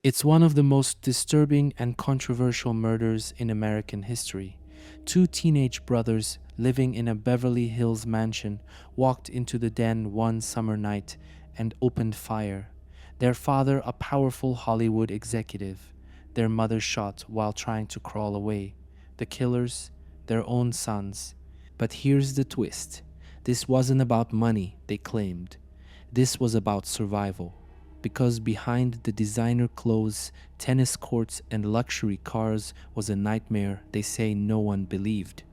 It's one of the most disturbing and controversial murders in American history. Two teenage brothers living in a Beverly Hills mansion walked into the den one summer night and opened fire. Their father, a powerful Hollywood executive, their mother shot while trying to crawl away. The killers, their own sons. But here's the twist. This wasn't about money, they claimed. This was about survival. Because behind the designer clothes, tennis courts, and luxury cars was a nightmare they say no one believed.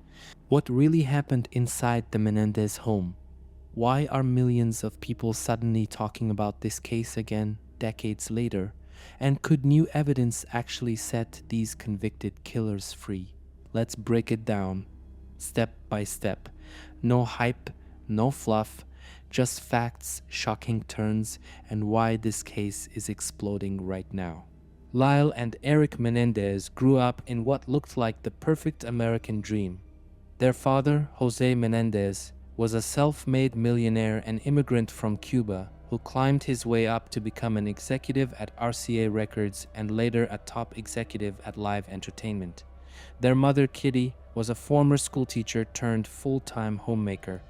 What really happened inside the Menendez home? Why are millions of people suddenly talking about this case again, decades later? And could new evidence actually set these convicted killers free? Let's break it down, step by step. No hype, no fluff, just facts, shocking turns, and why this case is exploding right now. Lyle and Erik Menendez grew up in what looked like the perfect American dream. Their father, Jose Menendez, was a self-made millionaire and immigrant from Cuba who climbed his way up to become an executive at RCA Records and later a top executive at Live Entertainment. Their mother, Kitty, was a former schoolteacher turned full-time homemaker.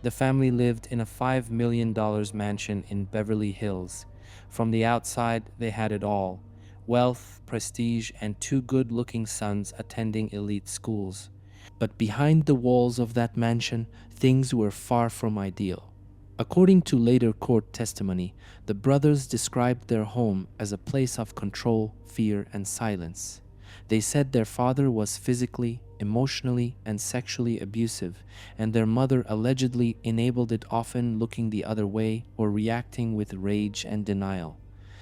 The family lived in a $5 million mansion in Beverly Hills. From the outside, they had it all: wealth, prestige, and two good-looking sons attending elite schools. But behind the walls of that mansion, things were far from ideal. According to later court testimony, the brothers described their home as a place of control, fear, and silence. They said their father was physically, emotionally, and sexually abusive, and their mother allegedly enabled it, often looking the other way or reacting with rage and denial.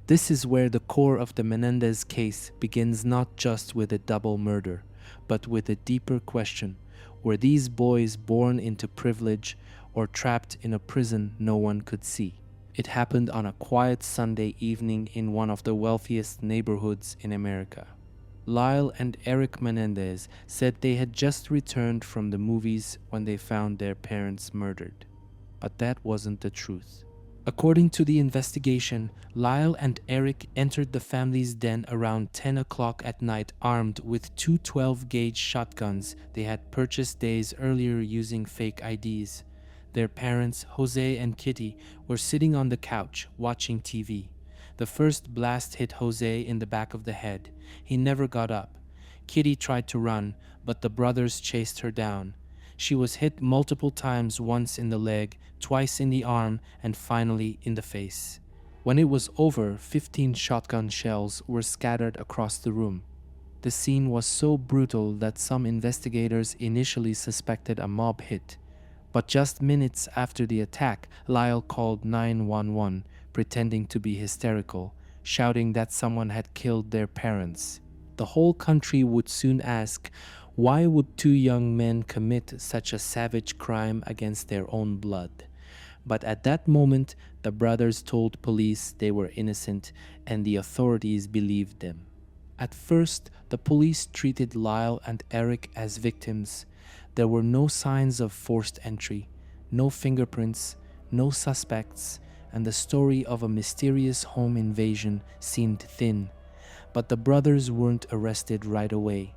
This is where the core of the Menendez case begins, not just with a double murder, but with a deeper question: were these boys born into privilege or trapped in a prison no one could see? It happened on a quiet Sunday evening in one of the wealthiest neighborhoods in America. Lyle and Erik Menendez said they had just returned from the movies when they found their parents murdered. But that wasn't the truth. According to the investigation, Lyle and Erik entered the family's den around 10 o'clock at night armed with two 12-gauge shotguns they had purchased days earlier using fake IDs. Their parents, Jose and Kitty, were sitting on the couch watching TV. The first blast hit Jose in the back of the head. He never got up. Kitty tried to run, but the brothers chased her down. She was hit multiple times, once in the leg, twice in the arm, and finally in the face. When it was over, 15 shotgun shells were scattered across the room. The scene was so brutal that some investigators initially suspected a mob hit. But just minutes after the attack, Lyle called 911, pretending to be hysterical, shouting that someone had killed their parents. The whole country would soon ask, why would two young men commit such a savage crime against their own blood? But at that moment, the brothers told police they were innocent, and the authorities believed them. At first, the police treated Lyle and Erik as victims. There were no signs of forced entry, no fingerprints, no suspects, and the story of a mysterious home invasion seemed thin. But the brothers weren't arrested right away.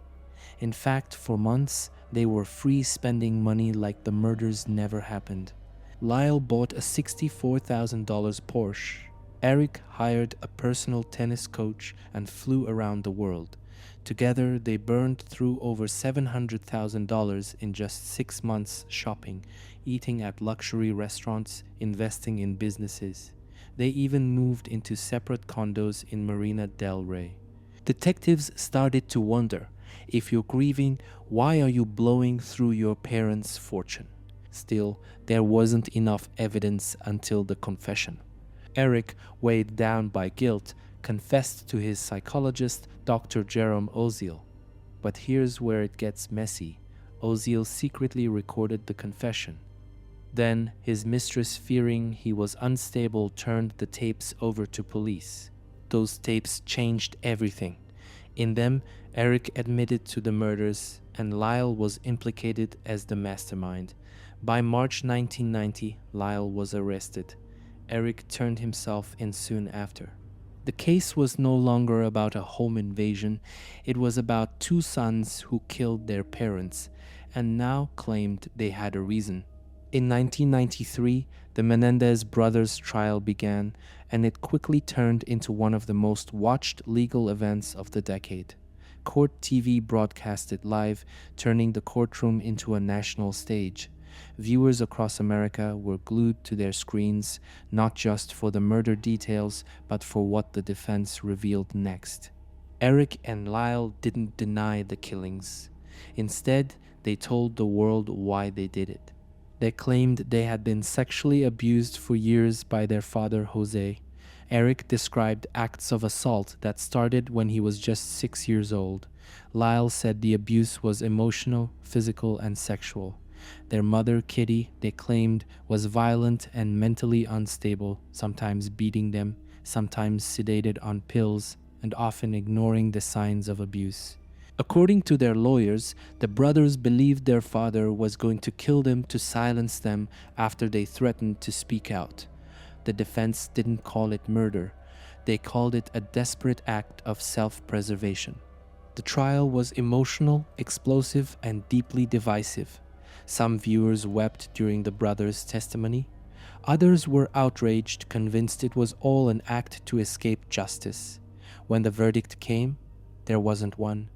In fact, for months, they were free, spending money like the murders never happened. Lyle bought a $64,000 Porsche. Erik hired a personal tennis coach and flew around the world. Together, they burned through over $700,000 in just 6 months shopping, eating at luxury restaurants, investing in businesses. They even moved into separate condos in Marina del Rey. Detectives started to wonder, if you're grieving, why are you blowing through your parents' fortune? Still, there wasn't enough evidence until the confession. Erik, weighed down by guilt, confessed to his psychologist, Dr. Jerome Oziel. But here's where it gets messy. Oziel secretly recorded the confession. Then, his mistress, fearing he was unstable, turned the tapes over to police. Those tapes changed everything. In them, Erik admitted to the murders, and Lyle was implicated as the mastermind. By March 1990, Lyle was arrested. Erik turned himself in soon after. The case was no longer about a home invasion, it was about two sons who killed their parents and now claimed they had a reason. In 1993, the Menendez brothers' trial began, and it quickly turned into one of the most watched legal events of the decade. Court TV broadcast it live, turning the courtroom into a national stage. Viewers across America were glued to their screens, not just for the murder details, but for what the defense revealed next. Erik and Lyle didn't deny the killings. Instead, they told the world why they did it. They claimed they had been sexually abused for years by their father, Jose. Erik described acts of assault that started when he was just 6 years old. Lyle said the abuse was emotional, physical, and sexual. Their mother, Kitty, they claimed, was violent and mentally unstable, sometimes beating them, sometimes sedated on pills, and often ignoring the signs of abuse. According to their lawyers, the brothers believed their father was going to kill them to silence them after they threatened to speak out. The defense didn't call it murder. They called it a desperate act of self-preservation. The trial was emotional, explosive, and deeply divisive. Some viewers wept during the brothers' testimony. Others were outraged, convinced it was all an act to escape justice. When the verdict came, there wasn't one.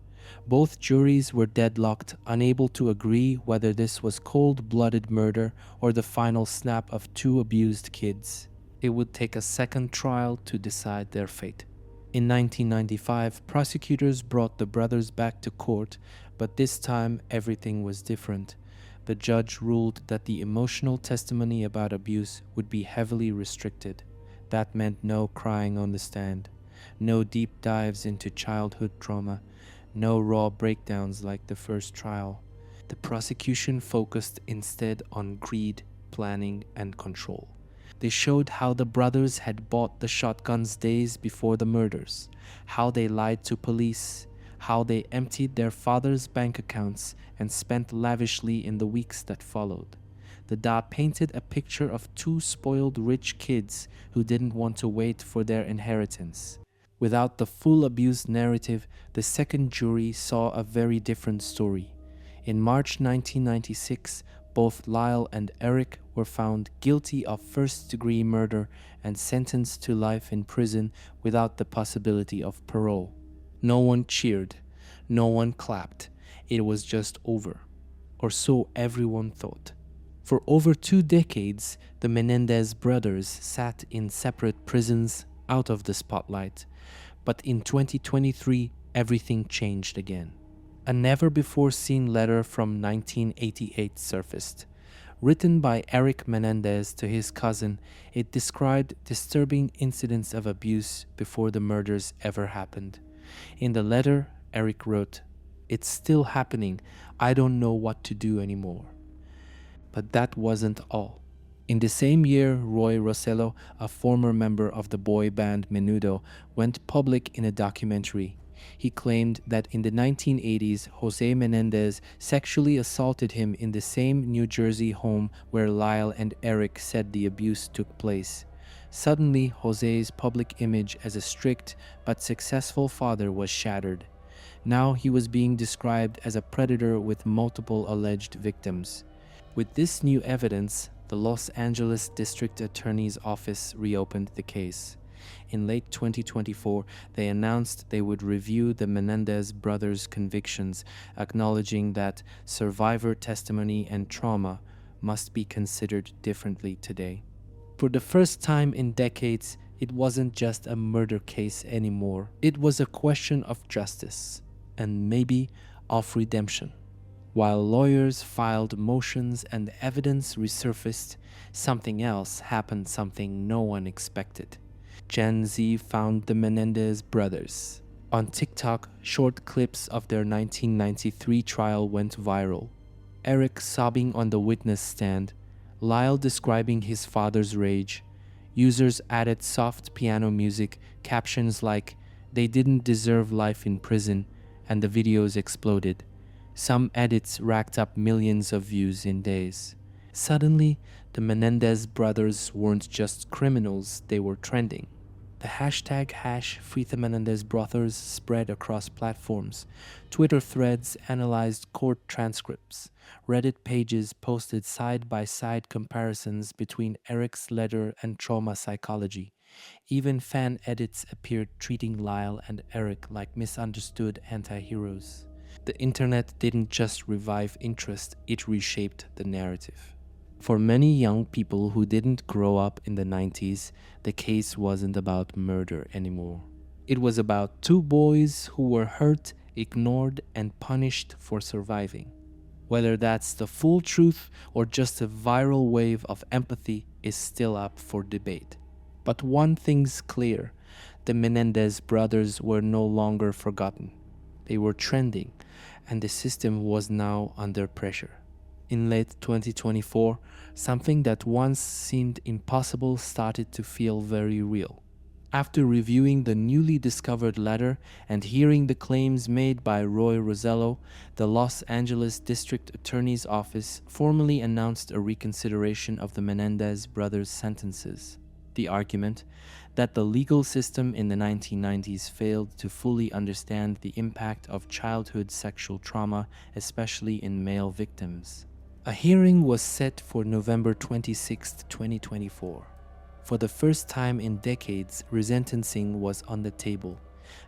Both juries were deadlocked, unable to agree whether this was cold-blooded murder or the final snap of two abused kids. It would take a second trial to decide their fate. In 1995, prosecutors brought the brothers back to court, but this time everything was different. The judge ruled that the emotional testimony about abuse would be heavily restricted. That meant no crying on the stand, no deep dives into childhood trauma, no raw breakdowns like the first trial. The prosecution focused instead on greed, planning, and control. They showed how the brothers had bought the shotguns days before the murders, how they lied to police, how they emptied their father's bank accounts and spent lavishly in the weeks that followed. The dot painted a picture of two spoiled rich kids who didn't want to wait for their inheritance. Without the full abuse narrative, the second jury saw a very different story. In March 1996, both Lyle and Erik were found guilty of first-degree murder and sentenced to life in prison without the possibility of parole. No one cheered, no one clapped. It was just over, or so everyone thought. For over 2 decades, the Menendez brothers sat in separate prisons, out of the spotlight. But in 2023, everything changed again. A never-before-seen letter from 1988 surfaced. Written by Erik Menendez to his cousin, it described disturbing incidents of abuse before the murders ever happened. In the letter, Erik wrote, "It's still happening. I don't know what to do anymore." But that wasn't all. In the same year, Roy Rossello, a former member of the boy band Menudo, went public in a documentary. He claimed that in the 1980s, Jose Menendez sexually assaulted him in the same New Jersey home where Lyle and Erik said the abuse took place. Suddenly, Jose's public image as a strict but successful father was shattered. Now he was being described as a predator with multiple alleged victims. With this new evidence, the Los Angeles District Attorney's Office reopened the case. In late 2024, they announced they would review the Menendez brothers' convictions, acknowledging that survivor testimony and trauma must be considered differently today. For the first time in decades, it wasn't just a murder case anymore. It was a question of justice, and maybe of redemption. While lawyers filed motions and evidence resurfaced, something else happened, something no one expected. Gen Z found the Menendez brothers. On TikTok, short clips of their 1993 trial went viral. Erik sobbing on the witness stand, Lyle describing his father's rage. Users added soft piano music, captions like, "They didn't deserve life in prison," and the videos exploded. Some edits racked up millions of views in days. Suddenly, the Menendez brothers weren't just criminals, they were trending. The hashtag #FreeTheMenendezBrothers spread across platforms. Twitter threads analyzed court transcripts. Reddit pages posted side-by-side comparisons between Erik's letter and trauma psychology. Even fan edits appeared treating Lyle and Erik like misunderstood anti-heroes. The internet didn't just revive interest, it reshaped the narrative. For many young people who didn't grow up in the 90s, the case wasn't about murder anymore. It was about two boys who were hurt, ignored, and punished for surviving. Whether that's the full truth or just a viral wave of empathy is still up for debate. But one thing's clear, the Menendez brothers were no longer forgotten. They were trending, and the system was now under pressure. In late 2024, something that once seemed impossible started to feel very real. After reviewing the newly discovered letter and hearing the claims made by Roy Rosello, the Los Angeles District Attorney's Office formally announced a reconsideration of the Menendez brothers' sentences. The argument that the legal system in the 1990s failed to fully understand the impact of childhood sexual trauma, especially in male victims. A hearing was set for November 26, 2024. For the first time in decades, resentencing was on the table.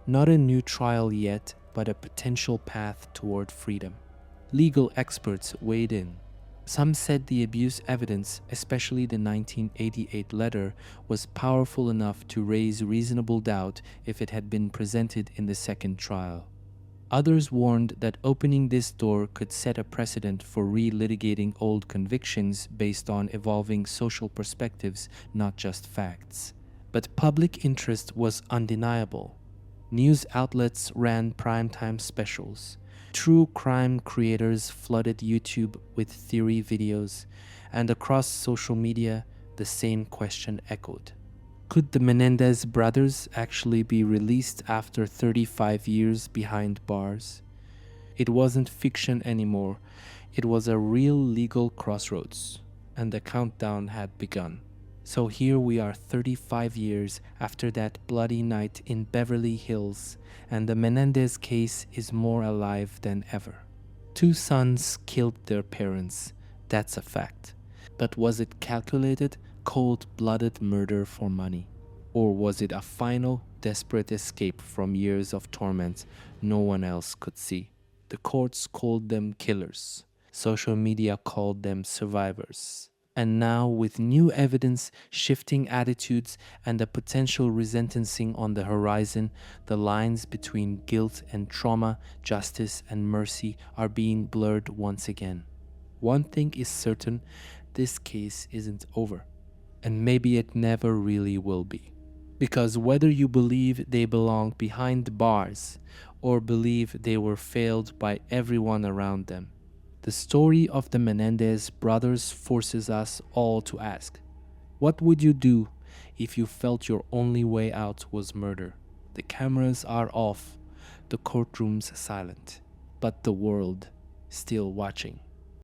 Not a new trial yet, but a potential path toward freedom. Legal experts weighed in. Some said the abuse evidence, especially the 1988 letter, was powerful enough to raise reasonable doubt if it had been presented in the second trial. Others warned that opening this door could set a precedent for re-litigating old convictions based on evolving social perspectives, not just facts. But public interest was undeniable. News outlets ran primetime specials. True crime creators flooded YouTube with theory videos, and across social media, the same question echoed. Could the Menendez brothers actually be released after 35 years behind bars? It wasn't fiction anymore. It was a real legal crossroads, and the countdown had begun. So here we are 35 years after that bloody night in Beverly Hills, and the Menendez case is more alive than ever. Two sons killed their parents, that's a fact. But was it calculated, cold-blooded murder for money? Or was it a final, desperate escape from years of torment no one else could see? The courts called them killers. Social media called them survivors. And now, with new evidence, shifting attitudes, and a potential resentencing on the horizon, the lines between guilt and trauma, justice and mercy are being blurred once again. One thing is certain, this case isn't over. And maybe it never really will be. Because whether you believe they belong behind bars or believe they were failed by everyone around them, the story of the Menendez brothers forces us all to ask, what would you do if you felt your only way out was murder? The cameras are off, the courtrooms silent, but the world still watching.